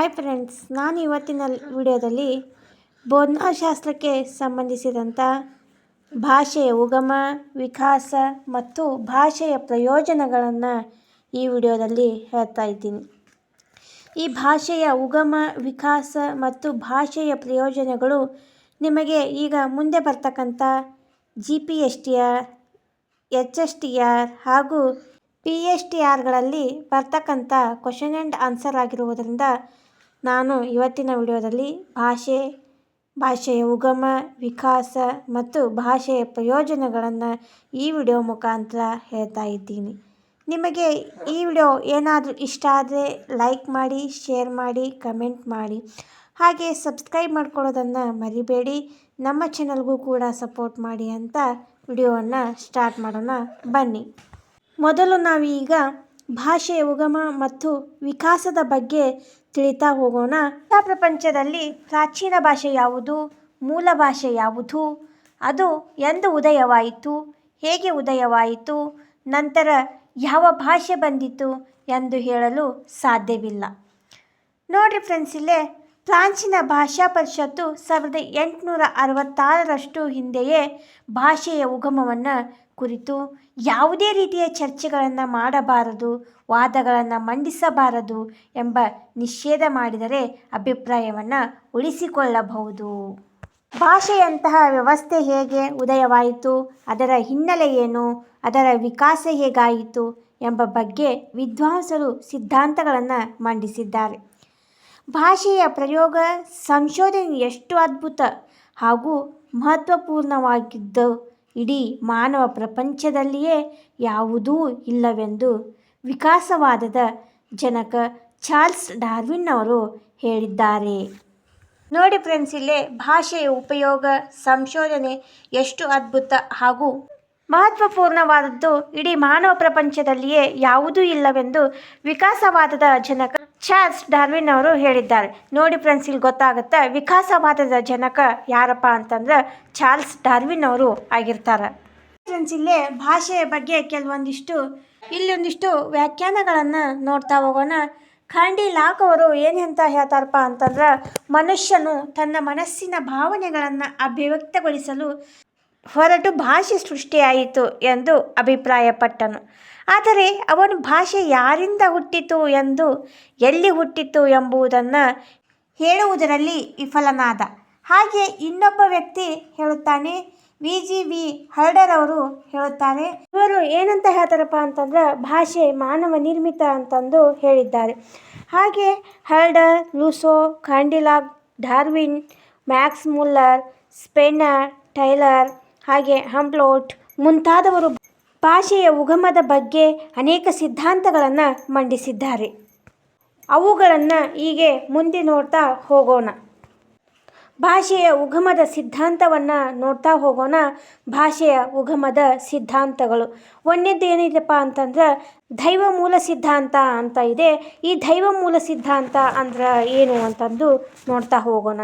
Hi friends, ನಾನು ಇವತ್ತಿನ ವಿಡಿಯೋದಲ್ಲಿ ಬೋಧನಾಶಾಸ್ತ್ರಕ್ಕೆ ಸಂಬಂಧಿಸಿದಂಥ ಭಾಷೆಯ ಉಗಮ, ವಿಕಾಸ ಮತ್ತು ಭಾಷೆಯ ಪ್ರಯೋಜನಗಳನ್ನು ಈ ವಿಡಿಯೋದಲ್ಲಿ ಹೇಳ್ತಾ ಇದ್ದೀನಿ. ಈ ಭಾಷೆಯ ಉಗಮ, ವಿಕಾಸ ಮತ್ತು ಭಾಷೆಯ ಪ್ರಯೋಜನಗಳು ನಿಮಗೆ ಈಗ ಮುಂದೆ ಬರ್ತಕ್ಕಂಥ GPSTR, HSTR ಹಾಗೂ PSTRಗಳಲ್ಲಿ ಬರ್ತಕ್ಕಂಥ ಕ್ವಶನ್ ಆ್ಯಂಡ್ ಆನ್ಸರ್ ಆಗಿರುವುದರಿಂದ ನಾನು ಇವತ್ತಿನ ವಿಡಿಯೋದಲ್ಲಿ ಭಾಷೆಯ ಉಗಮ, ವಿಕಾಸ ಮತ್ತು ಭಾಷೆಯ ಪ್ರಯೋಜನಗಳನ್ನು ಈ ವಿಡಿಯೋ ಮುಖಾಂತರ ಹೇಳ್ತಾ ಇದ್ದೀನಿ. ನಿಮಗೆ ಈ ವಿಡಿಯೋ ಏನಾದರೂ ಇಷ್ಟ ಆದರೆ ಲೈಕ್ ಮಾಡಿ, ಶೇರ್ ಮಾಡಿ, ಕಮೆಂಟ್ ಮಾಡಿ, ಹಾಗೆ ಸಬ್ಸ್ಕ್ರೈಬ್ ಮಾಡ್ಕೊಳ್ಳೋದನ್ನು ಮರಿಬೇಡಿ. ನಮ್ಮ ಚಾನಲ್ಗೂ ಕೂಡ ಸಪೋರ್ಟ್ ಮಾಡಿ ಅಂತ ವಿಡಿಯೋವನ್ನು ಸ್ಟಾರ್ಟ್ ಮಾಡೋಣ ಬನ್ನಿ. ಮೊದಲು ನಾವೀಗ ಭಾಷೆಯ ಉಗಮ ಮತ್ತು ವಿಕಾಸದ ಬಗ್ಗೆ ತಿಳಿತಾ ಹೋಗೋಣ. ಪ್ರಪಂಚದಲ್ಲಿ ಪ್ರಾಚೀನ ಭಾಷೆ ಯಾವುದು, ಮೂಲ ಭಾಷೆ ಯಾವುದು, ಅದು ಎಂದು ಉದಯವಾಯಿತು, ಹೇಗೆ ಉದಯವಾಯಿತು, ನಂತರ ಯಾವ ಭಾಷೆ ಬಂದಿತು ಎಂದು ಹೇಳಲು ಸಾಧ್ಯವಿಲ್ಲ. ನೋಡಿರಿ ಫ್ರೆಂಡ್ಸ್, ಇಲ್ಲೇ ಪ್ರಾಚೀನ ಭಾಷಾ ಪರಿಷತ್ತು 1866ರಷ್ಟು ಹಿಂದೆಯೇ ಭಾಷೆಯ ಉಗಮವನ್ನು ಕುರಿತು ಯಾವುದೇ ರೀತಿಯ ಚರ್ಚೆಗಳನ್ನು ಮಾಡಬಾರದು, ವಾದಗಳನ್ನು ಮಂಡಿಸಬಾರದು ಎಂಬ ನಿಷೇಧ ಮಾಡಿದರೆ ಅಭಿಪ್ರಾಯವನ್ನು ಉಳಿಸಿಕೊಳ್ಳಬಹುದು. ಭಾಷೆಯಂತಹ ವ್ಯವಸ್ಥೆ ಹೇಗೆ ಉದಯವಾಯಿತು, ಅದರ ಹಿನ್ನೆಲೆ ಏನು, ಅದರ ವಿಕಾಸ ಹೇಗಾಯಿತು ಎಂಬ ಬಗ್ಗೆ ವಿದ್ವಾಂಸರು ಸಿದ್ಧಾಂತಗಳನ್ನು ಮಂಡಿಸಿದ್ದಾರೆ. ಭಾಷೆಯ ಪ್ರಯೋಗ, ಸಂಶೋಧನೆ ಎಷ್ಟು ಅದ್ಭುತ ಹಾಗೂ ಮಹತ್ವಪೂರ್ಣವಾಗಿದ್ದು ಇಡೀ ಮಾನವ ಪ್ರಪಂಚದಲ್ಲಿಯೇ ಯಾವುದೂ ಇಲ್ಲವೆಂದು ವಿಕಾಸವಾದದ ಜನಕ ಚಾರ್ಲ್ಸ್ ಡಾರ್ವಿನ್ ಅವರು ಹೇಳಿದ್ದಾರೆ. ನೋಡಿ ಫ್ರೆಂಡ್ಸ್, ಇಲ್ಲೇ ಭಾಷೆಯ ಉಪಯೋಗ, ಸಂಶೋಧನೆ ಎಷ್ಟು ಅದ್ಭುತ ಹಾಗೂ ಮಹತ್ವಪೂರ್ಣವಾದದ್ದು ಇಡೀ ಮಾನವ ಪ್ರಪಂಚದಲ್ಲಿಯೇ ಯಾವುದೂ ಇಲ್ಲವೆಂದು ವಿಕಾಸವಾದದ ಜನಕ ಚಾರ್ಲ್ಸ್ ಡಾರ್ವಿನ್ ಅವರು ಹೇಳಿದ್ದಾರೆ. ನೋಡಿ ಫ್ರೆಂಡ್ಸ್, ಇಲ್ಲಿ ಗೊತ್ತಾಗುತ್ತೆ ವಿಕಾಸವಾದದ ಜನಕ ಯಾರಪ್ಪ ಅಂತಂದ್ರೆ ಚಾರ್ಲ್ಸ್ ಡಾರ್ವಿನ್ ಅವರು ಆಗಿರ್ತಾರೆ. ಫ್ರೆಂಡ್ಸ್, ಇಲ್ಲೇ ಭಾಷೆಯ ಬಗ್ಗೆ ಇಲ್ಲೊಂದಿಷ್ಟು ವ್ಯಾಖ್ಯಾನಗಳನ್ನು ನೋಡ್ತಾ ಹೋಗೋಣ. ಖಾಂಡಿ ಲಾಕ್ ಅವರು ಏನಂತ ಹೇಳ್ತಾರಪ್ಪ ಅಂತಂದ್ರೆ, ಮನುಷ್ಯನು ತನ್ನ ಮನಸ್ಸಿನ ಭಾವನೆಗಳನ್ನು ಅಭಿವ್ಯಕ್ತಗೊಳಿಸಲು ಹೊರಟು ಭಾಷೆ ಸೃಷ್ಟಿಯಾಯಿತು ಎಂದು ಅಭಿಪ್ರಾಯಪಟ್ಟನು. ಆದರೆ ಅವನು ಭಾಷೆ ಯಾರಿಂದ ಹುಟ್ಟಿತು ಎಂದು, ಎಲ್ಲಿ ಹುಟ್ಟಿತು ಎಂಬುದನ್ನು ಹೇಳುವುದರಲ್ಲಿ ವಿಫಲನಾದ. ಹಾಗೆ ಇನ್ನೊಬ್ಬ ವ್ಯಕ್ತಿ ಹೇಳುತ್ತಾನೆ, VGV ಹರ್ಡರ್ ಅವರು ಹೇಳುತ್ತಾರೆ. ಇವರು ಏನಂತ ಹೇಳ್ತಾರಪ್ಪ ಅಂತಂದ್ರೆ ಭಾಷೆ ಮಾನವ ನಿರ್ಮಿತ ಅಂತಂದು ಹೇಳಿದ್ದಾರೆ. ಹಾಗೆ Herder, Rousseau, Condillac, Darwin, Max Muller, Spencer, Tylor, ಹಾಗೆ ಹಂಪ್ಲೋಟ್ ಮುಂತಾದವರು ಭಾಷೆಯ ಉಗಮದ ಬಗ್ಗೆ ಅನೇಕ ಸಿದ್ಧಾಂತಗಳನ್ನು ಮಂಡಿಸಿದ್ದಾರೆ. ಅವುಗಳನ್ನು ಹೀಗೆ ಮುಂದೆ ನೋಡ್ತಾ ಹೋಗೋಣ. ಭಾಷೆಯ ಉಗಮದ ಸಿದ್ಧಾಂತವನ್ನು ನೋಡ್ತಾ ಹೋಗೋಣ. ಭಾಷೆಯ ಉಗಮದ ಸಿದ್ಧಾಂತಗಳು ಒಂದನೇದು ಏನಿದೆಪ್ಪ ಅಂತಂದ್ರೆ ದೈವ ಮೂಲ ಸಿದ್ಧಾಂತ ಅಂತ ಇದೆ. ಈ ದೈವ ಮೂಲ ಸಿದ್ಧಾಂತ ಅಂದ್ರೆ ಏನು ಅಂತಂದು ನೋಡ್ತಾ ಹೋಗೋಣ.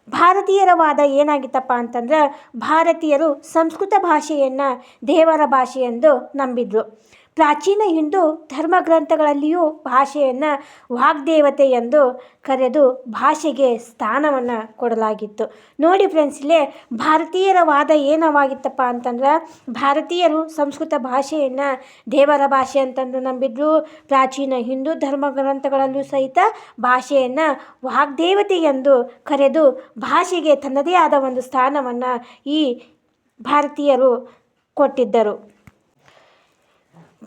ಭಾರತೀಯರ ವಾದ ಏನಾಗಿತ್ತಪ್ಪ ಅಂತಂದ್ರೆ, ಭಾರತೀಯರು ಸಂಸ್ಕೃತ ಭಾಷೆಯನ್ನು ದೇವರ ಭಾಷೆ ಎಂದು ನಂಬಿದ್ರು. ಪ್ರಾಚೀನ ಹಿಂದೂ ಧರ್ಮಗ್ರಂಥಗಳಲ್ಲಿಯೂ ಭಾಷೆಯನ್ನು ವಾಗ್ದೇವತೆ ಎಂದು ಕರೆದು ಭಾಷೆಗೆ ಸ್ಥಾನವನ್ನು ಕೊಡಲಾಗಿತ್ತು. ನೋಡಿ ಫ್ರೆಂಡ್ಸ್, ಇಲ್ಲೇ ಭಾರತೀಯರ ವಾದ ಏನವಾಗಿತ್ತಪ್ಪ ಅಂತಂದ್ರೆ, ಭಾರತೀಯರು ಸಂಸ್ಕೃತ ಭಾಷೆಯನ್ನು ದೇವರ ಭಾಷೆ ಅಂತಂದು ನಂಬಿದ್ರು. ಪ್ರಾಚೀನ ಹಿಂದೂ ಧರ್ಮಗ್ರಂಥಗಳಲ್ಲೂ ಸಹಿತ ಭಾಷೆಯನ್ನು ವಾಗ್ದೇವತೆ ಎಂದು ಕರೆದು ಭಾಷೆಗೆ ತನ್ನದೇ ಆದ ಒಂದು ಸ್ಥಾನವನ್ನು ಈ ಭಾರತೀಯರು ಕೊಟ್ಟಿದ್ದರು.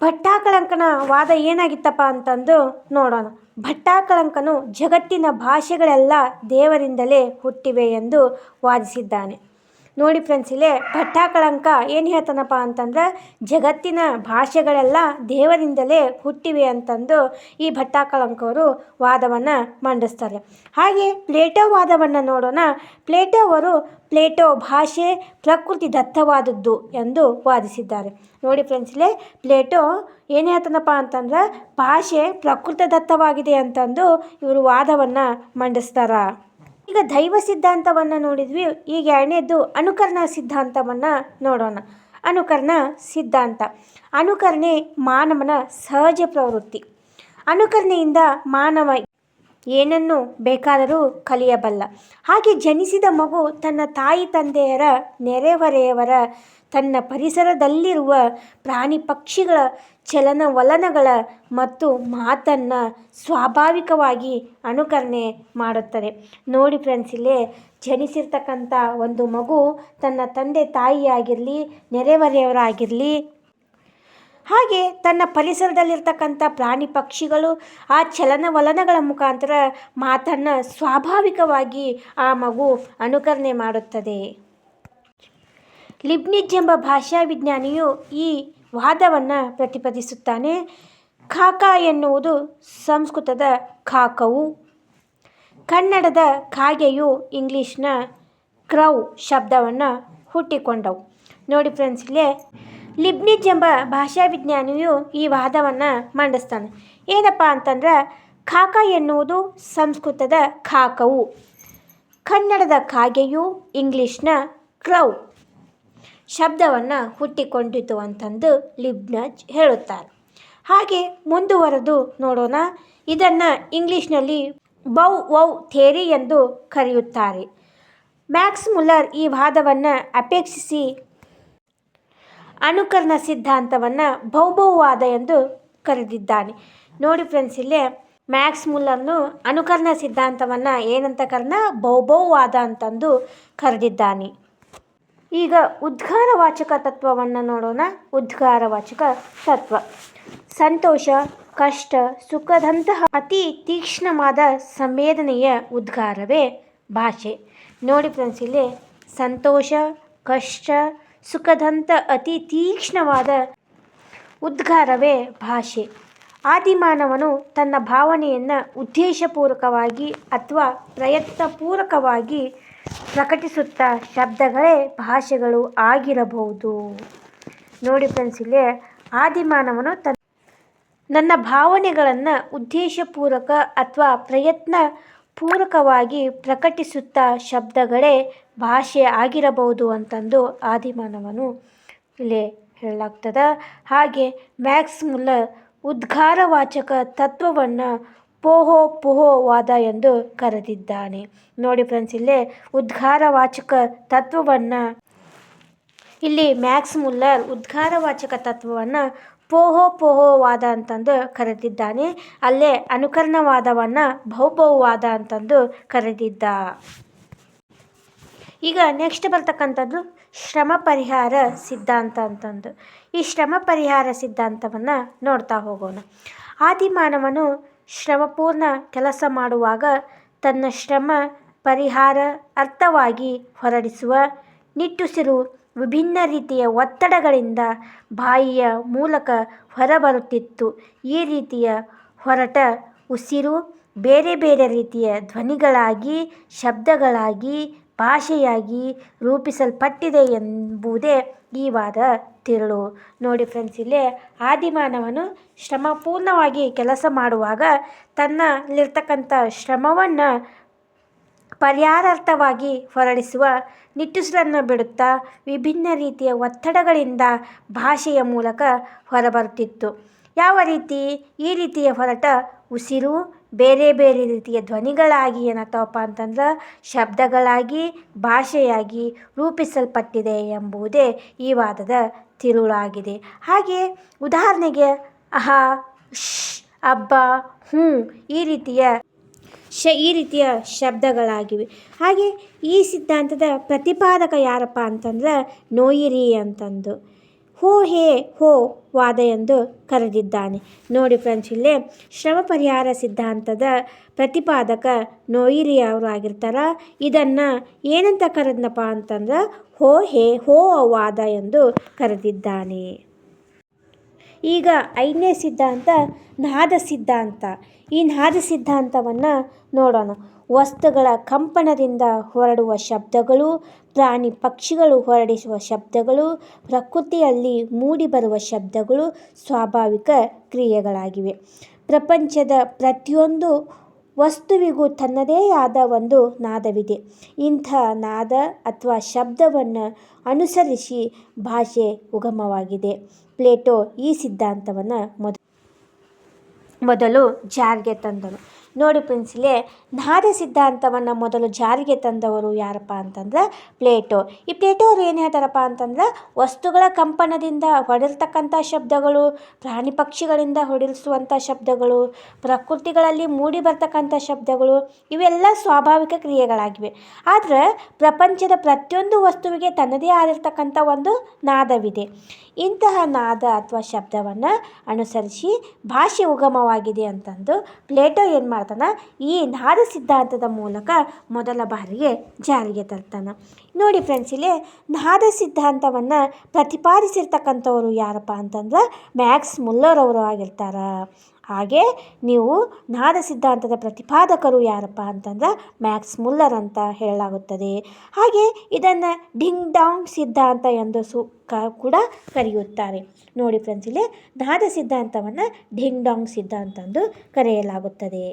ಭಟ್ಟಾಕಳಂಕನ ವಾದ ಏನಾಗಿತ್ತಪ್ಪ ಅಂತಂದು ನೋಡೋಣ. ಭಟ್ಟಾಕಳಂಕನು ಜಗತ್ತಿನ ಭಾಷೆಗಳೆಲ್ಲ ದೇವರಿಂದಲೇ ಹುಟ್ಟಿವೆ ಎಂದು ವಾದಿಸಿದ್ದಾನೆ. ನೋಡಿ ಫ್ರೆಂಡ್ಸ್, ಇಲ್ಲೇ ಭಟ್ಟಾಕಳಂಕ ಏನು ಹೇಳ್ತಾನಪ್ಪ ಅಂತಂದ್ರೆ, ಜಗತ್ತಿನ ಭಾಷೆಗಳೆಲ್ಲ ದೇವರಿಂದಲೇ ಹುಟ್ಟಿವೆ ಅಂತಂದು ಈ ಭಟ್ಟಾಕಳಂಕವರು ವಾದವನ್ನು ಮಂಡಿಸ್ತಾರೆ. ಹಾಗೆ ಪ್ಲೇಟೋ ವಾದವನ್ನು ನೋಡೋಣ. ಪ್ಲೇಟೋ ಭಾಷೆ ಪ್ರಕೃತಿ ದತ್ತವಾದದ್ದು ಎಂದು ವಾದಿಸಿದ್ದಾರೆ. ನೋಡಿ ಫ್ರೆಂಡ್ಸ್, ಇಲ್ಲೇ ಪ್ಲೇಟೋ ಏನು ಹೇಳ್ತಾನಪ್ಪ ಅಂತಂದ್ರೆ, ಭಾಷೆ ಪ್ರಕೃತಿ ದತ್ತವಾಗಿದೆ ಅಂತಂದು ಇವರು ವಾದವನ್ನು ಮಂಡಿಸ್ತಾರೆ. ಈಗ ದೈವ ಸಿದ್ಧಾಂತವನ್ನು ನೋಡಿದ್ವಿ. ಈಗ ಎರಡನೇದು ಅನುಕರಣ ಸಿದ್ಧಾಂತವನ್ನು ನೋಡೋಣ. ಅನುಕರಣ ಸಿದ್ಧಾಂತ. ಅನುಕರಣೆ ಮಾನವನ ಸಹಜ ಪ್ರವೃತ್ತಿ. ಅನುಕರಣೆಯಿಂದ ಮಾನವ ಏನನ್ನು ಬೇಕಾದರೂ ಕಲಿಯಬಲ್ಲ. ಹಾಗೆ ಜನಿಸಿದ ಮಗು ತನ್ನ ತಾಯಿ ತಂದೆಯರ, ನೆರೆಹೊರೆಯವರ, ತನ್ನ ಪರಿಸರದಲ್ಲಿರುವ ಪ್ರಾಣಿ ಪಕ್ಷಿಗಳ ಚಲನವಲನಗಳ ಮತ್ತು ಮಾತನ್ನು ಸ್ವಾಭಾವಿಕವಾಗಿ ಅನುಕರಣೆ ಮಾಡುತ್ತದೆ. ನೋಡಿ ಫ್ರೆಂಡ್ಸ್, ಇಲ್ಲೇ ಜನಿಸಿರ್ತಕ್ಕಂಥ ಒಂದು ಮಗು ತನ್ನ ತಂದೆ ತಾಯಿಯಾಗಿರಲಿ, ನೆರೆಹೊರೆಯವರಾಗಿರಲಿ, ಹಾಗೆ ತನ್ನ ಪರಿಸರದಲ್ಲಿರ್ತಕ್ಕಂಥ ಪ್ರಾಣಿ ಪಕ್ಷಿಗಳು ಆ ಚಲನವಲನಗಳ ಮುಖಾಂತರ ಮಾತನ್ನು ಸ್ವಾಭಾವಿಕವಾಗಿ ಆ ಮಗು ಅನುಕರಣೆ ಮಾಡುತ್ತದೆ. ಲಿಬ್ನಿಜ್ ಎಂಬ ಭಾಷಾ ವಿಜ್ಞಾನಿಯು ಈ ವಾದವನ್ನು ಪ್ರತಿಪಾದಿಸುತ್ತಾನೆ. ಕಾಕಾ ಎನ್ನುವುದು ಸಂಸ್ಕೃತದ ಕಾಕವು, ಕನ್ನಡದ ಕಾಗೆಯು ಇಂಗ್ಲೀಷ್ನ ಕ್ರೌ ಶಬ್ದವನ್ನು ಹುಟ್ಟಿಕೊಂಡವು. ನೋಡಿ ಫ್ರೆಂಡ್ಸ್, ಇಲ್ಲೇ ಲಿಬ್ನಿಜ್ ಎಂಬ ಭಾಷಾ ವಿಜ್ಞಾನಿಯು ಈ ವಾದವನ್ನು ಮಂಡಿಸ್ತಾನೆ. ಏನಪ್ಪ ಅಂತಂದ್ರೆ, ಕಾಕಾ ಎನ್ನುವುದು ಸಂಸ್ಕೃತದ ಕಾಕವು, ಕನ್ನಡದ ಕಾಗೆಯು ಇಂಗ್ಲೀಷ್ನ ಕ್ರೌ ಶಬ್ದವನ್ನು ಹುಟ್ಟಿಕೊಂಡಿತು ಅಂತಂದು ಲಿಬ್ನಿಜ್ ಹೇಳುತ್ತಾರೆ. ಹಾಗೆ ಮುಂದುವರೆದು ನೋಡೋಣ. ಇದನ್ನು ಇಂಗ್ಲೀಷ್ನಲ್ಲಿ ಬೌ ವೌ ಥಿಯರಿ ಎಂದು ಕರೆಯುತ್ತಾರೆ. ಮ್ಯಾಕ್ಸ್ ಮುಲ್ಲರ್ ಈ ವಾದವನ್ನು ಅಪೇಕ್ಷಿಸಿ ಅನುಕರಣ ಸಿದ್ಧಾಂತವನ್ನು ಭೌಭೌವಾದ ಎಂದು ಕರೆದಿದ್ದಾನೆ. ನೋಡಿ ಫ್ರೆಂಡ್ಸ್, ಇಲ್ಲೇ ಮ್ಯಾಕ್ಸ್ ಮುಲ್ಲರ್ನು ಅನುಕರಣ ಸಿದ್ಧಾಂತವನ್ನು ಏನಂತ ಭೌಭೌವಾದ ಅಂತಂದು ಕರೆದಿದ್ದಾನೆ. ಈಗ ಉದ್ಗಾರವಾಚಕ ತತ್ವವನ್ನು ನೋಡೋಣ. ಉದ್ಗಾರವಾಚಕ ತತ್ವ: ಸಂತೋಷ, ಕಷ್ಟ, ಸುಖದಂತಹ ಅತಿ ತೀಕ್ಷ್ಣವಾದ ಸಂವೇದನೆಯ ಉದ್ಗಾರವೇ ಭಾಷೆ. ನೋಡಿ ಫ್ರೆಂಡ್ಸ್, ಇಲ್ಲಿ ಸಂತೋಷ, ಕಷ್ಟ, ಸುಖದಂಥ ಅತಿ ತೀಕ್ಷ್ಣವಾದ ಉದ್ಗಾರವೇ ಭಾಷೆ. ಆದಿಮಾನವನು ತನ್ನ ಭಾವನೆಯನ್ನು ಉದ್ದೇಶಪೂರ್ವಕವಾಗಿ ಅಥವಾ ಪ್ರಯತ್ನಪೂರ್ವಕವಾಗಿ ಪ್ರಕಟಿಸುತ್ತಾ ಶಬ್ದಗಳೇ ಭಾಷೆಗಳು ಆಗಿರಬಹುದು. ನೋಡಿ ಫ್ರೆಂಡ್ಸ್, ಇಲ್ಲಿ ಆದಿಮಾನವನು ನನ್ನ ಭಾವನೆಗಳನ್ನು ಉದ್ದೇಶಪೂರ್ವಕ ಅಥವಾ ಪ್ರಯತ್ನಪೂರ್ವಕವಾಗಿ ಪ್ರಕಟಿಸುತ್ತಾ ಶಬ್ದಗಳೇ ಭಾಷೆ ಆಗಿರಬಹುದು ಅಂತಂದು ಆದಿಮಾನವನು ಇಲ್ಲಿ ಹೇಳಲಾಗ್ತದೆ. ಹಾಗೆ ಮ್ಯಾಕ್ಸ್ ಮುಲ್ಲರ್ ಉದ್ಗಾರವಾಚಕ ತತ್ವವನ್ನು ಪೋಹೋವಾದ ಎಂದು ಕರೆದಿದ್ದಾನೆ. ನೋಡಿ ಫ್ರೆಂಡ್ಸ್, ಇಲ್ಲೇ ಉದ್ಗಾರವಾಚಕ ತತ್ವವನ್ನು ಇಲ್ಲಿ ಮ್ಯಾಕ್ಸ್ ಮುಲ್ಲರ್ ಉದ್ಗಾರವಾಚಕ ತತ್ವವನ್ನು ಪೋಹೋವಾದ ಅಂತಂದು ಕರೆದಿದ್ದಾನೆ. ಅಲ್ಲೇ ಅನುಕರಣವಾದವನ್ನು ಭೌಭೌವಾದ ಅಂತಂದು ಕರೆದಿದ್ದ. ಈಗ ನೆಕ್ಸ್ಟ್ ಬರ್ತಕ್ಕಂಥದ್ದು ಶ್ರಮ ಪರಿಹಾರ ಸಿದ್ಧಾಂತ ಅಂತಂದು. ಈ ಶ್ರಮ ಪರಿಹಾರ ಸಿದ್ಧಾಂತವನ್ನು ನೋಡ್ತಾ ಹೋಗೋಣ. ಆದಿಮಾನವನು ಶ್ರಮಪೂರ್ಣ ಕೆಲಸ ಮಾಡುವಾಗ ತನ್ನ ಶ್ರಮ ಪರಿಹಾರ ಅರ್ಥವಾಗಿ ಹೊರಡಿಸುವ ನಿಟ್ಟುಸಿರು ವಿಭಿನ್ನ ರೀತಿಯ ಒತ್ತಡಗಳಿಂದ ಬಾಯಿಯ ಮೂಲಕ ಹೊರಬರುತ್ತಿತ್ತು. ಈ ರೀತಿಯ ಹೊರಟ ಉಸಿರು ಬೇರೆ ಬೇರೆ ರೀತಿಯ ಧ್ವನಿಗಳಾಗಿ, ಶಬ್ದಗಳಾಗಿ, ಭಾಷೆಯಾಗಿ ರೂಪಿಸಲ್ಪಟ್ಟಿದೆ ಎಂಬುದೇ ಈ ವಾದ ತಿರುಳು. ನೋಡಿ ಫ್ರೆಂಡ್ಸ್, ಇಲ್ಲೇ ಆದಿಮಾನವನು ಶ್ರಮಪೂರ್ಣವಾಗಿ ಕೆಲಸ ಮಾಡುವಾಗ ತನ್ನಲ್ಲಿರ್ತಕ್ಕಂಥ ಶ್ರಮವನ್ನು ಪರಿಹಾರಾರ್ಥವಾಗಿ ಹೊರಡಿಸುವ ನಿಟ್ಟುಸಿರನ್ನು ಬಿಡುತ್ತಾ ವಿಭಿನ್ನ ರೀತಿಯ ಒತ್ತಡಗಳಿಂದ ಭಾಷೆಯ ಮೂಲಕ ಹೊರಬರುತ್ತಿತ್ತು. ಯಾವ ರೀತಿ? ಈ ರೀತಿಯ ಹೊರಟ ಉಸಿರು ಬೇರೆ ಬೇರೆ ರೀತಿಯ ಧ್ವನಿಗಳಾಗಿ ಏನಾಗ್ತಾವಪ್ಪ ಅಂತಂದ್ರೆ ಶಬ್ದಗಳಾಗಿ, ಭಾಷೆಯಾಗಿ ರೂಪಿಸಲ್ಪಟ್ಟಿದೆ ಎಂಬುದೇ ಈ ವಾದದ ತಿರುಳಾಗಿದೆ. ಹಾಗೆ ಉದಾಹರಣೆಗೆ ಅಹಾ, ಶ್, ಅಬ್ಬ, ಹ್ಞೂ ಈ ರೀತಿಯ ಶಬ್ದಗಳಾಗಿವೆ. ಹಾಗೆ ಈ ಸಿದ್ಧಾಂತದ ಪ್ರತಿಪಾದಕ ಯಾರಪ್ಪ ಅಂತಂದ್ರೆ ನೋಯಿರಿ ಅಂತಂದು ಹೋ ಹೇ ಹೋ ವಾದ ಎಂದು ಕರೆದಿದ್ದಾನೆ. ನೋಡಿ ಫ್ರೆಂಡ್ಸ್, ಇಲ್ಲೇ ಶ್ರಮ ಪರಿಹಾರ ಸಿದ್ಧಾಂತದ ಪ್ರತಿಪಾದಕ ನೋಯಿರಿ ಅವರು ಆಗಿರ್ತಾರೆ. ಇದನ್ನು ಏನಂತ ಕರೆದನಪ್ಪ ಅಂತಂದ್ರೆ ಹೋ ಹೇ ಹೋ ವಾದ ಎಂದು ಕರೆದಿದ್ದಾನೆ. ಈಗ 5ನೇ ಸಿದ್ಧಾಂತ ನಾದ ಸಿದ್ಧಾಂತ. ಈ ನಾದ ಸಿದ್ಧಾಂತವನ್ನು ನೋಡೋಣ. ವಸ್ತುಗಳ ಕಂಪನದಿಂದ ಹೊರಡುವ ಶಬ್ದಗಳು, ಪ್ರಾಣಿ ಪಕ್ಷಿಗಳು ಹೊರಡಿಸುವ ಶಬ್ದಗಳು, ಪ್ರಕೃತಿಯಲ್ಲಿ ಮೂಡಿಬರುವ ಶಬ್ದಗಳು ಸ್ವಾಭಾವಿಕ ಕ್ರಿಯೆಗಳಾಗಿವೆ. ಪ್ರಪಂಚದ ಪ್ರತಿಯೊಂದು ವಸ್ತುವಿಗೂ ತನ್ನದೇ ಆದ ಒಂದು ನಾದವಿದೆ. ಇಂಥ ನಾದ ಅಥವಾ ಶಬ್ದವನ್ನು ಅನುಸರಿಸಿ ಭಾಷೆ ಉಗಮವಾಗಿದೆ. ಪ್ಲೇಟೋ ಈ ಸಿದ್ಧಾಂತವನ್ನು ಮೊದಲು ಜಾರಿಗೆ ತಂದನು. ನೋಡಿ ಫ್ರೆಂಡ್ಸ್, ಇಲ್ಲೇ ನಾದ ಸಿದ್ಧಾಂತವನ್ನು ಮೊದಲು ಜಾರಿಗೆ ತಂದವರು ಯಾರಪ್ಪ ಅಂತಂದ್ರೆ ಪ್ಲೇಟೋ. ಈ ಪ್ಲೇಟೋ ಅವರು ಏನು ಹೇಳ್ತಾರಪ್ಪ ಅಂತಂದ್ರೆ, ವಸ್ತುಗಳ ಕಂಪನದಿಂದ ಹೊಡೆರ್ತಕ್ಕಂಥ ಶಬ್ದಗಳು, ಪ್ರಾಣಿ ಪಕ್ಷಿಗಳಿಂದ ಹೊಡೆಸುವಂಥ ಶಬ್ದಗಳು, ಪ್ರಕೃತಿಗಳಲ್ಲಿ ಮೂಡಿ ಬರ್ತಕ್ಕಂಥ ಶಬ್ದಗಳು, ಇವೆಲ್ಲ ಸ್ವಾಭಾವಿಕ ಕ್ರಿಯೆಗಳಾಗಿವೆ. ಆದರೆ ಪ್ರಪಂಚದ ಪ್ರತಿಯೊಂದು ವಸ್ತುವಿಗೆ ತನ್ನದೇ ಆಗಿರ್ತಕ್ಕಂಥ ಒಂದು ನಾದವಿದೆ. ಇಂತಹ ನಾದ ಅಥವಾ ಶಬ್ದವನ್ನು ಅನುಸರಿಸಿ ಭಾಷೆ ಉಗಮವಾಗಿದೆ ಅಂತಂದು ಪ್ಲೇಟೋ ಏನು ಮಾಡ್ತಾನೆ, ಈ ನಾದ ಸಿದ್ಧಾಂತದ ಮೂಲಕ ಮೊದಲ ಬಾರಿಗೆ ಜಾರಿಗೆ ತರ್ತಾನೆ. ನೋಡಿ ಫ್ರೆಂಡ್ಸ್, ಇಲ್ಲಿ ನಾದ ಸಿದ್ಧಾಂತವನ್ನು ಪ್ರತಿಪಾದಿಸಿರ್ತಕ್ಕಂಥವ್ರು ಯಾರಪ್ಪ ಅಂತಂದ್ರೆ ಮ್ಯಾಕ್ಸ್ ಮುಲ್ಲರ್ ಅವರು ಆಗಿರ್ತಾರೆ. ಹಾಗೆ ನೀವು ನಾದ ಸಿದ್ಧಾಂತದ ಪ್ರತಿಪಾದಕರು ಯಾರಪ್ಪ ಅಂತಂದ್ರೆ ಮ್ಯಾಕ್ಸ್ ಮುಲ್ಲರ್ ಅಂತ ಹೇಳಲಾಗುತ್ತದೆ. ಹಾಗೆ ಇದನ್ನು ಡಿಂಗ್ ಡಾಂಗ್ ಸಿದ್ಧಾಂತ ಎಂದು ಕೂಡ ಕರೆಯುತ್ತಾರೆ. ನೋಡಿ ಫ್ರೆಂಡ್ಸ್, ಇಲ್ಲಿ ನಾದ ಸಿದ್ಧಾಂತವನ್ನು ಡಿಂಗ್ ಡಾಂಗ್ ಸಿದ್ಧಾಂತ ಎಂದು ಕರೆಯಲಾಗುತ್ತದೆ.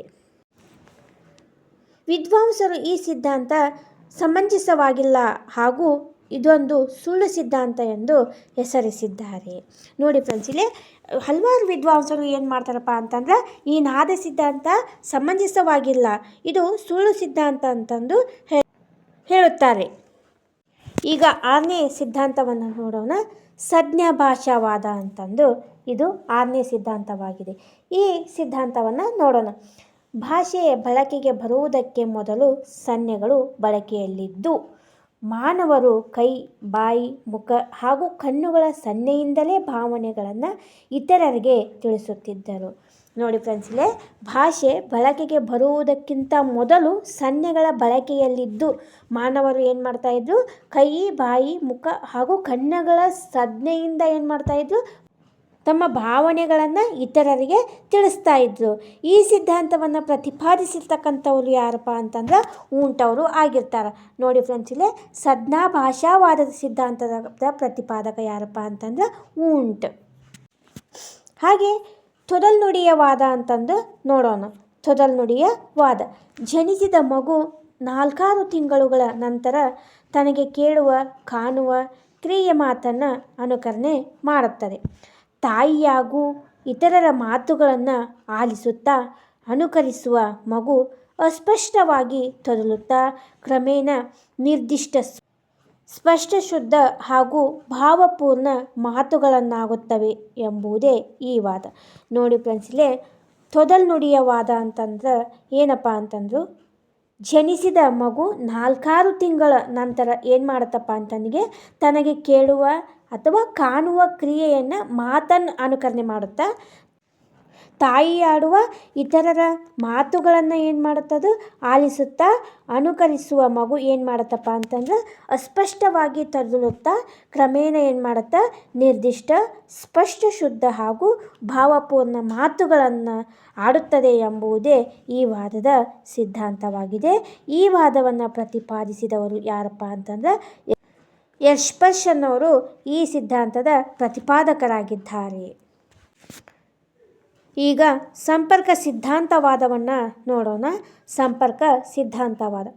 ವಿದ್ವಾಂಸರು ಈ ಸಿದ್ಧಾಂತ ಸಮಂಜಸವಾಗಿಲ್ಲ ಹಾಗೂ ಇದೊಂದು ಸುಳ್ಳು ಸಿದ್ಧಾಂತ ಎಂದು ಹೆಸರಿಸಿದ್ದಾರೆ. ನೋಡಿ ಫ್ರೆಂಡ್ಸ್, ಇಲ್ಲಿ ಹಲವಾರು ವಿದ್ವಾಂಸರು ಏನು ಮಾಡ್ತಾರಪ್ಪ ಅಂತಂದ್ರೆ ಈ ನಾದ ಸಿದ್ಧಾಂತ ಸಮಂಜಸವಾಗಿಲ್ಲ, ಇದು ಸುಳ್ಳು ಸಿದ್ಧಾಂತ ಅಂತಂದು ಹೇಳುತ್ತಾರೆ. ಈಗ 6ನೇ ಸಿದ್ಧಾಂತವನ್ನು ನೋಡೋಣ. ಸಂಜ್ಞಾ ಭಾಷಾವಾದ ಅಂತಂದು ಇದು 6ನೇ ಸಿದ್ಧಾಂತವಾಗಿದೆ. ಈ ಸಿದ್ಧಾಂತವನ್ನು ನೋಡೋಣ. ಭಾಷೆಯ ಬಳಕೆಗೆ ಬರುವುದಕ್ಕೆ ಮೊದಲು ಸನ್ನೆಗಳು ಬಳಕೆಯಲ್ಲಿದ್ದು ಮಾನವರು ಕೈ, ಬಾಯಿ, ಮುಖ ಹಾಗೂ ಕಣ್ಣುಗಳ ಸನ್ನೆಯಿಂದಲೇ ಭಾವನೆಗಳನ್ನು ಇತರರಿಗೆ ತಿಳಿಸುತ್ತಿದ್ದರು. ನೋಡಿ ಫ್ರೆಂಡ್ಸ್, ಇಲ್ಲೇ ಭಾಷೆ ಬಳಕೆಗೆ ಬರುವುದಕ್ಕಿಂತ ಮೊದಲು ಸನ್ನೆಗಳ ಬಳಕೆಯಲ್ಲಿದ್ದು ಮಾನವರು ಏನು ಮಾಡ್ತಾಯಿದ್ರು, ಕೈ, ಬಾಯಿ, ಮುಖ ಹಾಗೂ ಕಣ್ಣುಗಳ ಸನ್ನೆಯಿಂದ ಏನು ಮಾಡ್ತಾಯಿದ್ರು, ತಮ್ಮ ಭಾವನೆಗಳನ್ನು ಇತರರಿಗೆ ತಿಳಿಸ್ತಾ ಇದ್ರು. ಈ ಸಿದ್ಧಾಂತವನ್ನು ಪ್ರತಿಪಾದಿಸಿರ್ತಕ್ಕಂಥವ್ರು ಯಾರಪ್ಪ ಅಂತಂದ್ರೆ ಊಂಟವರು ಆಗಿರ್ತಾರೆ. ನೋಡಿ ಫ್ರೆಂಡ್ಸ್, ಇಲ್ಲೇ ಸಂಜ್ಞಾ ಭಾಷಾವಾದದ ಸಿದ್ಧಾಂತದ ಪ್ರತಿಪಾದಕ ಯಾರಪ್ಪ ಅಂತಂದ್ರೆ ಊಂಟ್. ಹಾಗೆ ತೊದಲ್ನುಡಿಯ ವಾದ ಅಂತಂದು ನೋಡೋಣ. ತೊದಲ್ನುಡಿಯ ವಾದ ಜನಿಸಿದ ಮಗು 4 ತಿಂಗಳುಗಳ ನಂತರ ತನಗೆ ಕೇಳುವ, ಕಾಣುವ, ಕ್ರಿಯೆಯ ಮಾತನ್ನು ಅನುಕರಣೆ ಮಾಡುತ್ತದೆ. ತಾಯಿಯಾಗೂ ಇತರರ ಮಾತುಗಳನ್ನು ಆಲಿಸುತ್ತಾ ಅನುಕರಿಸುವ ಮಗು ಅಸ್ಪಷ್ಟವಾಗಿ ತೊದಲುತ್ತಾ ಕ್ರಮೇಣ ನಿರ್ದಿಷ್ಟ, ಸ್ಪಷ್ಟ, ಶುದ್ಧ ಹಾಗೂ ಭಾವಪೂರ್ಣ ಮಾತುಗಳನ್ನಾಗುತ್ತವೆ ಎಂಬುದೇ ಈ ವಾದ. ನೋಡಿ ಫ್ರೆಂಡ್ಸ್, ಇಲ್ಲೇ ತೊದಲ್ನುಡಿಯ ವಾದ ಅಂತಂದ್ರೆ ಏನಪ್ಪ ಅಂತಂದ್ರು, ಜನಿಸಿದ ಮಗು 4 ತಿಂಗಳ ನಂತರ ಏನು ಮಾಡುತ್ತಪ್ಪ ಅಂತಂದರೆ ತನಗೆ ಕೇಳುವ ಅಥವಾ ಕಾಣುವ ಕ್ರಿಯೆಯನ್ನು ಮಾತನ್ನು ಅನುಕರಣೆ ಮಾಡುತ್ತಾ ತಾಯಿ ಆಡುವ ಇತರರ ಮಾತುಗಳನ್ನು ಏನು ಮಾಡುತ್ತದು ಆಲಿಸುತ್ತಾ ಅನುಕರಿಸುವ ಮಗು ಏನು ಮಾಡುತ್ತಪ್ಪ ಅಂತಂದ್ರೆ ಅಸ್ಪಷ್ಟವಾಗಿ ತೊದಲುತ್ತಾ ಕ್ರಮೇಣ ಏನು ಮಾಡುತ್ತಾ ನಿರ್ದಿಷ್ಟ, ಸ್ಪಷ್ಟ, ಶುದ್ಧ ಹಾಗೂ ಭಾವಪೂರ್ಣ ಮಾತುಗಳನ್ನು ಆಡುತ್ತದೆ ಎಂಬುದೇ ಈ ವಾದದ ಸಿದ್ಧಾಂತವಾಗಿದೆ. ಈ ವಾದವನ್ನು ಪ್ರತಿಪಾದಿಸಿದವರು ಯಾರಪ್ಪ ಅಂತಂದ್ರೆ ಎರ್ಸ್ಪರ್ಸನ್ ಅವರು ಈ ಸಿದ್ಧಾಂತದ ಪ್ರತಿಪಾದಕರಾಗಿದ್ದಾರೆ. ಈಗ ಸಂಪರ್ಕ ಸಿದ್ಧಾಂತವಾದವನ್ನು ನೋಡೋಣ. ಸಂಪರ್ಕ ಸಿದ್ಧಾಂತವಾದ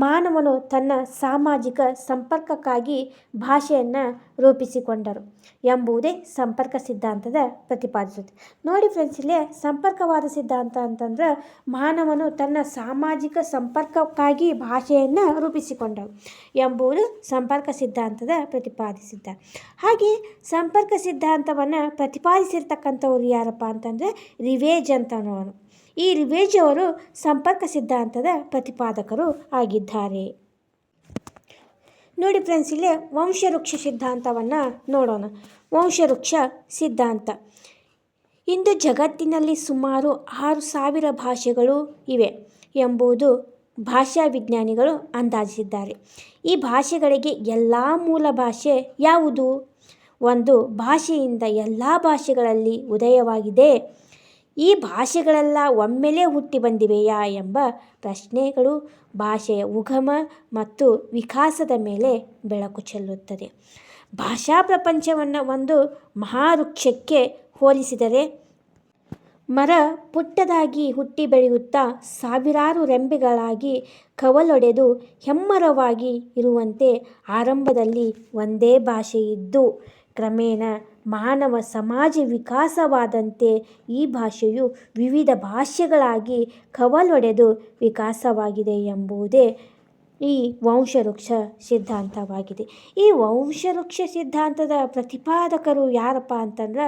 ಮಾನವನು ತನ್ನ ಸಾಮಾಜಿಕ ಸಂಪರ್ಕಕ್ಕಾಗಿ ಭಾಷೆಯನ್ನು ರೂಪಿಸಿಕೊಂಡರು ಎಂಬುದೇ ಸಂಪರ್ಕ ಸಿದ್ಧಾಂತದ ಪ್ರತಿಪಾದಿಸುತ್ತೆ. ನೋಡಿ ಫ್ರೆಂಡ್ಸ್, ಇಲ್ಲೇ ಸಂಪರ್ಕವಾದ ಸಿದ್ಧಾಂತ ಅಂತಂದ್ರೆ ಮಾನವನು ತನ್ನ ಸಾಮಾಜಿಕ ಸಂಪರ್ಕಕ್ಕಾಗಿ ಭಾಷೆಯನ್ನು ರೂಪಿಸಿಕೊಂಡರು ಎಂಬುದು ಸಂಪರ್ಕ ಸಿದ್ಧಾಂತದ ಪ್ರತಿಪಾದಿಸಿದ್ದಾರೆ. ಹಾಗೆ ಸಂಪರ್ಕ ಸಿದ್ಧಾಂತವನ್ನು ಪ್ರತಿಪಾದಿಸಿರ್ತಕ್ಕಂಥವ್ರು ಯಾರಪ್ಪ ಅಂತಂದರೆ ರಿವೇಜ್ ಅಂತ ನೋಡೋಣ. ಈ ರಿವೇಜ್ ಅವರು ಸಂಪರ್ಕ ಸಿದ್ಧಾಂತದ ಪ್ರತಿಪಾದಕರು ಆಗಿದ್ದಾರೆ. ನೋಡಿ ಫ್ರೆಂಡ್ಸ್, ಇಲ್ಲೇ ವಂಶವೃಕ್ಷ ಸಿದ್ಧಾಂತವನ್ನು ನೋಡೋಣ. ವಂಶವೃಕ್ಷ ಸಿದ್ಧಾಂತ ಇಂದು ಜಗತ್ತಿನಲ್ಲಿ ಸುಮಾರು 6,000 ಭಾಷೆಗಳು ಇವೆ ಎಂಬುದು ಭಾಷಾ ವಿಜ್ಞಾನಿಗಳು ಅಂದಾಜಿಸಿದ್ದಾರೆ. ಈ ಭಾಷೆಗಳಿಗೆ ಎಲ್ಲ ಮೂಲ ಭಾಷೆ ಯಾವುದು? ಒಂದು ಭಾಷೆಯಿಂದ ಎಲ್ಲ ಭಾಷೆಗಳಲ್ಲಿ ಉದಯವಾಗಿದೆ. ಈ ಭಾಷೆಗಳೆಲ್ಲ ಒಮ್ಮೆಲೇ ಹುಟ್ಟಿ ಬಂದಿವೆಯಾ ಎಂಬ ಪ್ರಶ್ನೆಗಳು ಭಾಷೆಯ ಉಗಮ ಮತ್ತು ವಿಕಾಸದ ಮೇಲೆ ಬೆಳಕು ಚೆಲ್ಲುತ್ತದೆ. ಭಾಷಾ ಪ್ರಪಂಚವನ್ನು ಒಂದು ಮಹಾವೃಕ್ಷಕ್ಕೆ ಹೋಲಿಸಿದರೆ ಮರ ಪುಟ್ಟದಾಗಿ ಹುಟ್ಟಿ ಬೆಳೆಯುತ್ತಾ ಸಾವಿರಾರು ರೆಂಬೆಗಳಾಗಿ ಕವಲೊಡೆದು ಹೆಮ್ಮರವಾಗಿ ಇರುವಂತೆ ಆರಂಭದಲ್ಲಿ ಒಂದೇ ಭಾಷೆಯಿದ್ದು ಕ್ರಮೇಣ ಮಾನವ ಸಮಾಜ ವಿಕಾಸವಾದಂತೆ ಈ ಭಾಷೆಯು ವಿವಿಧ ಭಾಷೆಗಳಾಗಿ ಕವಲೊಡೆದು ವಿಕಾಸವಾಗಿದೆ ಎಂಬುದೇ ಈ ವಂಶವೃಕ್ಷ ಸಿದ್ಧಾಂತವಾಗಿದೆ. ಈ ವಂಶವೃಕ್ಷ ಸಿದ್ಧಾಂತದ ಪ್ರತಿಪಾದಕರು ಯಾರಪ್ಪ ಅಂತಂದ್ರೆ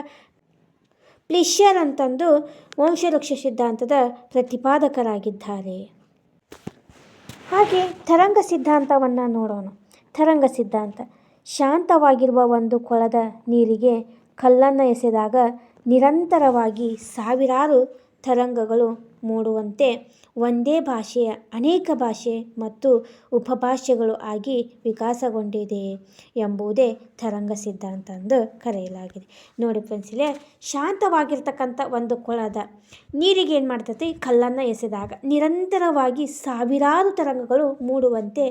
ಪ್ಲಿಷರ್ ಅಂತಂದು ವಂಶವೃಕ್ಷ ಸಿದ್ಧಾಂತದ ಪ್ರತಿಪಾದಕರಾಗಿದ್ದಾರೆ. ಹಾಗೆ ತರಂಗ ಸಿದ್ಧಾಂತವನ್ನು ನೋಡೋಣ. ತರಂಗ ಸಿದ್ಧಾಂತ ಶಾಂತವಾಗಿರುವ ಒಂದು ಕೊಳದ ನೀರಿಗೆ ಕಲ್ಲನ್ನು ಎಸೆದಾಗ ನಿರಂತರವಾಗಿ ಸಾವಿರಾರು ತರಂಗಗಳು ಮೂಡುವಂತೆ ಒಂದೇ ಭಾಷೆಯ ಅನೇಕ ಭಾಷೆ ಮತ್ತು ಉಪಭಾಷೆಗಳು ಆಗಿ ವಿಕಾಸಗೊಂಡಿದೆ ಎಂಬುದೇ ತರಂಗ ಸಿದ್ಧಾಂತ ಎಂದು ಕರೆಯಲಾಗಿದೆ. ನೋಡಿ ಫ್ರೆಂಡ್ಸ್, ಇಲ್ಲೇ ಶಾಂತವಾಗಿರ್ತಕ್ಕಂಥ ಒಂದು ಕೊಳದ ನೀರಿಗೆ ಏನು ಮಾಡ್ತೈತಿ, ಕಲ್ಲನ್ನು ಎಸೆದಾಗ ನಿರಂತರವಾಗಿ ಸಾವಿರಾರು ತರಂಗಗಳು ಮೂಡುವಂತೆ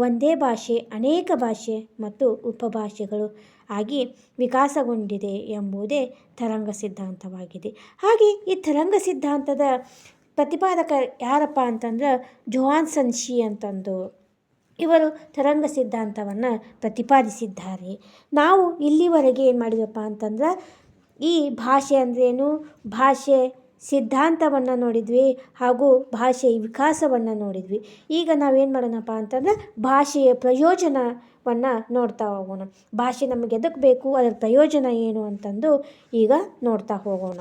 ಒಂದೇ ಭಾಷೆ ಅನೇಕ ಭಾಷೆ ಮತ್ತು ಉಪಭಾಷೆಗಳು ಆಗಿ ವಿಕಾಸಗೊಂಡಿದೆ ಎಂಬುದೇ ತರಂಗ ಸಿದ್ಧಾಂತವಾಗಿದೆ. ಹಾಗೆ ಈ ತರಂಗ ಸಿದ್ಧಾಂತದ ಪ್ರತಿಪಾದಕ ಯಾರಪ್ಪ ಅಂತಂದ್ರೆ ಜೋಹಾನ್ಸನ್ ಶಿ ಅಂತಂದು ಇವರು ತರಂಗ ಸಿದ್ಧಾಂತವನ್ನು ಪ್ರತಿಪಾದಿಸಿದ್ದಾರೆ. ನಾವು ಇಲ್ಲಿವರೆಗೆ ಏನು ಮಾಡಿದಪ್ಪ ಅಂತಂದ್ರೆ ಈ ಭಾಷೆ ಅಂದ್ರೇನು, ಭಾಷೆ ಸಿದ್ಧಾಂತವನ್ನು ನೋಡಿದ್ವಿ ಹಾಗೂ ಭಾಷೆಯ ವಿಕಾಸವನ್ನು ನೋಡಿದ್ವಿ. ಈಗ ನಾವೇನು ಮಾಡೋಣಪ್ಪ ಅಂತಂದ್ರೆ ಭಾಷೆಯ ಪ್ರಯೋಜನವನ್ನು ನೋಡ್ತಾ ಹೋಗೋಣ. ಭಾಷೆ ನಮಗೆ ಎದಕ್ಕೆ ಬೇಕು, ಅದರ ಪ್ರಯೋಜನ ಏನು ಅಂತಂದು ಈಗ ನೋಡ್ತಾ ಹೋಗೋಣ.